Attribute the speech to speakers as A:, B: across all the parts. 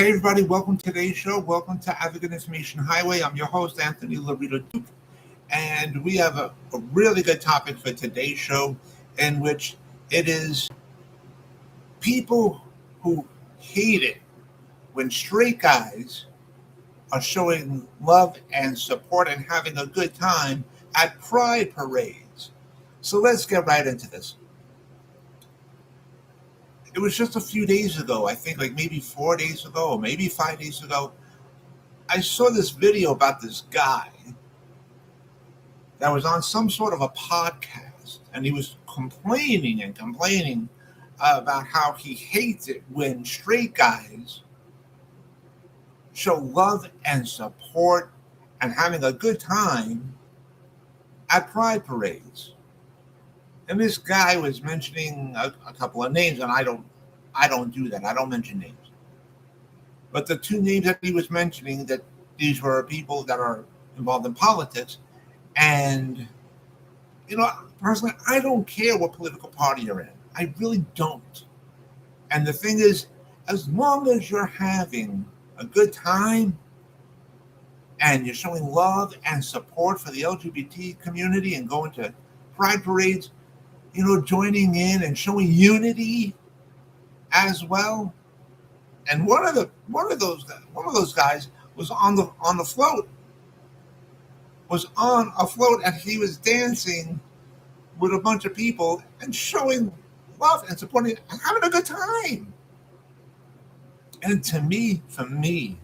A: Hey everybody, welcome to today's show. Welcome to Advocate Information Highway. I'm your host, Anthony Lorito-Duke, and we have a really good topic for today's show, in which it is people who hate it when straight guys are showing love and support and having a good time at pride parades. So let's get right into this. It was just a few days ago, I think like maybe 4 days ago, or maybe 5 days ago, I saw this video about this guy that was on some sort of a podcast, and he was complaining and complaining about how he hates it when straight guys show love and support and having a good time at pride parades. And this guy was mentioning a couple of names, and I don't do that. I don't mention names. But the two names that he was mentioning, that these were people that are involved in politics, and personally, I don't care what political party you're in. I really don't. And the thing is, as long as you're having a good time and you're showing love and support for the LGBT community and going to pride parades, joining in and showing unity as well. And one of those guys was on the float, was on a float, and he was dancing with a bunch of people and showing love and supporting and having a good time. And for me,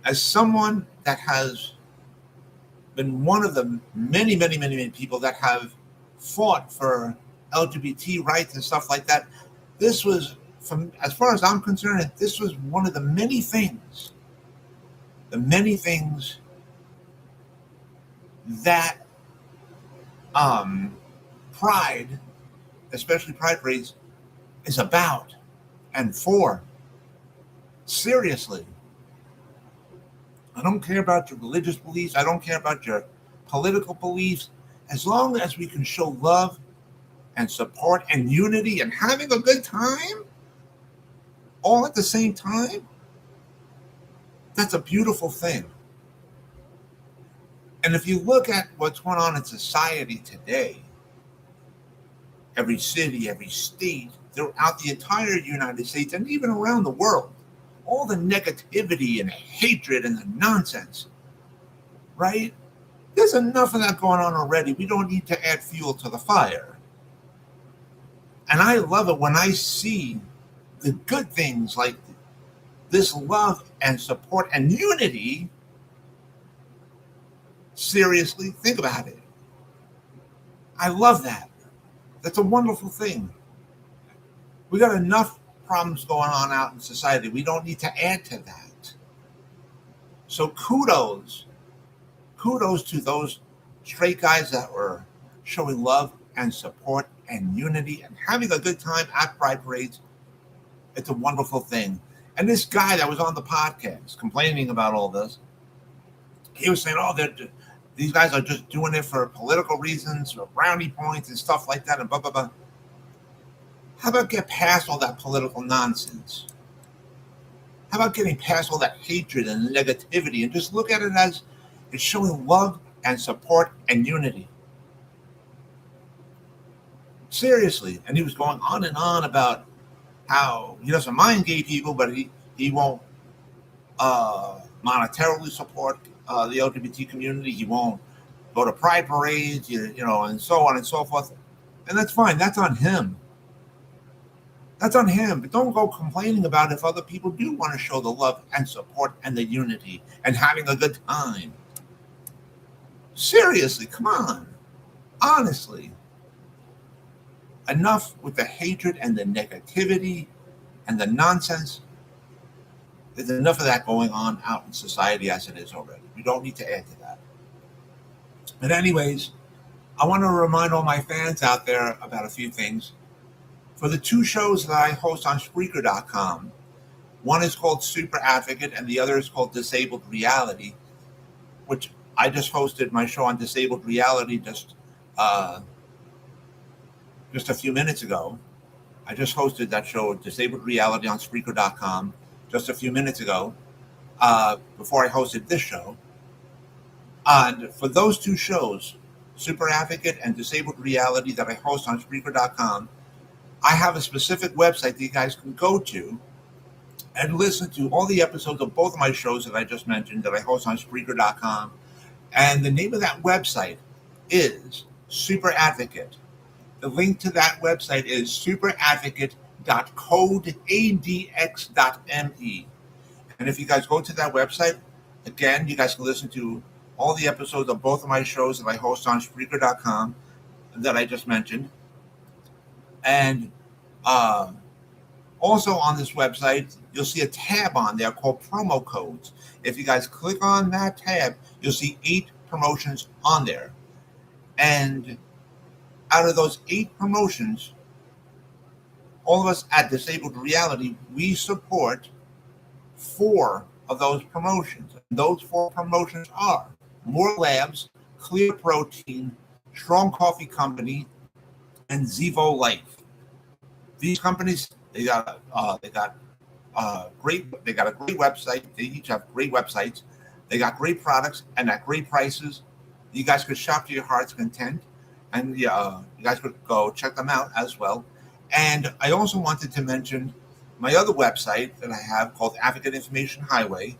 A: as someone that has been one of the many, many, many, many people that have fought for LGBT rights and stuff like that, this was, as far as I'm concerned, this was one of the many things that pride, especially pride parades, is about and for. Seriously. I don't care about your religious beliefs. I don't care about your political beliefs. As long as we can show love and support and unity and having a good time all at the same time, that's a beautiful thing. And if you look at what's going on in society today, every city, every state, throughout the entire United States and even around the world, all the negativity and hatred and the nonsense, right? There's enough of that going on already. We don't need to add fuel to the fire. And I love it when I see the good things like this love and support and unity. Seriously, think about it. I love that. That's a wonderful thing. We got enough problems going on out in society. We don't need to add to that. So kudos to those straight guys that were showing love and support and unity and having a good time at pride parades. It's a wonderful thing. And this guy that was on the podcast complaining about all this, he was saying, these guys are just doing it for political reasons, or brownie points and stuff like that, and blah, blah, blah. How about get past all that political nonsense? How about getting past all that hatred and negativity and just look at it as it's showing love and support and unity? Seriously. And he was going on and on about how he doesn't mind gay people, but he won't monetarily support the LGBT community. He won't go to pride parades, and so on and so forth. And that's fine. That's on him. That's on him. But don't go complaining about if other people do want to show the love and support and the unity and having a good time. Seriously, come on. Honestly. Enough with the hatred and the negativity and the nonsense. There's enough of that going on out in society as it is already. We don't need to add to that. But anyways, I want to remind all my fans out there about a few things. For the two shows that I host on Spreaker.com, one is called Super Advocate and the other is called Disabled Reality, which I just hosted my show on Disabled Reality just a few minutes ago. I just hosted that show, Disabled Reality, on Spreaker.com. just a few minutes ago, before I hosted this show. And for those two shows, Super Advocate and Disabled Reality, that I host on Spreaker.com, I have a specific website that you guys can go to and listen to all the episodes of both of my shows that I just mentioned that I host on Spreaker.com. And the name of that website is Super Advocate. The link to that website is superadvocate.codeadx.me. And if you guys go to that website, again, you guys can listen to all the episodes of both of my shows that I host on Spreaker.com that I just mentioned. And also on this website, you'll see a tab on there called promo codes. If you guys click on that tab, you'll see 8 promotions on there. And out of those 8 promotions, all of us at Disabled Reality, we support 4 of those promotions. And those 4 promotions are More Labs, Clear Protein, Strong Coffee Company, and Zevo Life. These companies, they got a great website. They each have great websites. They got great products and at great prices. You guys could shop to your heart's content, and you guys could go check them out as well. And I also wanted to mention my other website that I have called Advocate Information Highway.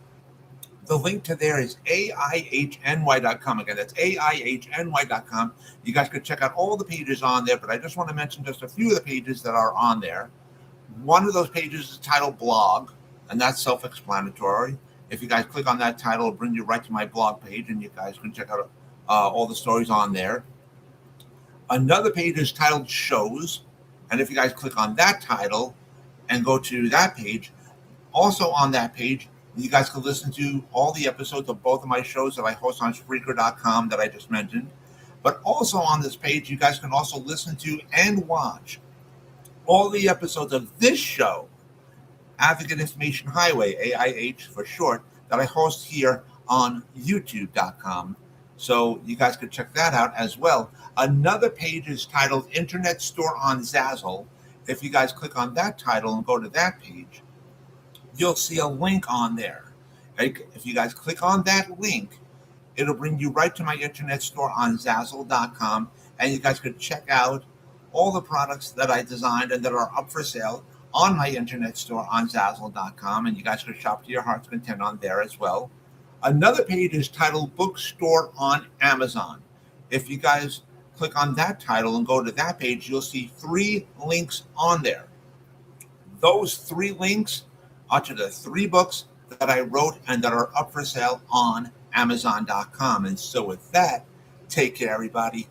A: The link to there is AIHNY.com. Again, that's AIHNY.com. You guys could check out all the pages on there, but I just want to mention just a few of the pages that are on there. One of those pages is titled Blog, and that's self-explanatory. If you guys click on that title, it'll bring you right to my blog page, and you guys can check out all the stories on there. Another page is titled Shows, and if you guys click on that title and go to that page, also on that page, you guys can listen to all the episodes of both of my shows that I host on Spreaker.com that I just mentioned. But also on this page, you guys can also listen to and watch all the episodes of this show, Advocate Information Highway, AIH for short, that I host here on YouTube.com. So you guys could check that out as well. Another page is titled Internet Store on Zazzle. If you guys click on that title and go to that page, you'll see a link on there. If you guys click on that link, it'll bring you right to my internet store on Zazzle.com, and you guys could check out all the products that I designed and that are up for sale on my internet store on Zazzle.com, and you guys could shop to your heart's content on there as well. Another page is titled Bookstore on Amazon. If you guys click on that title and go to that page, you'll see 3 links on there. Those 3 links are to the 3 books that I wrote and that are up for sale on Amazon.com. And so with that, take care, everybody.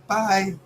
A: Bye.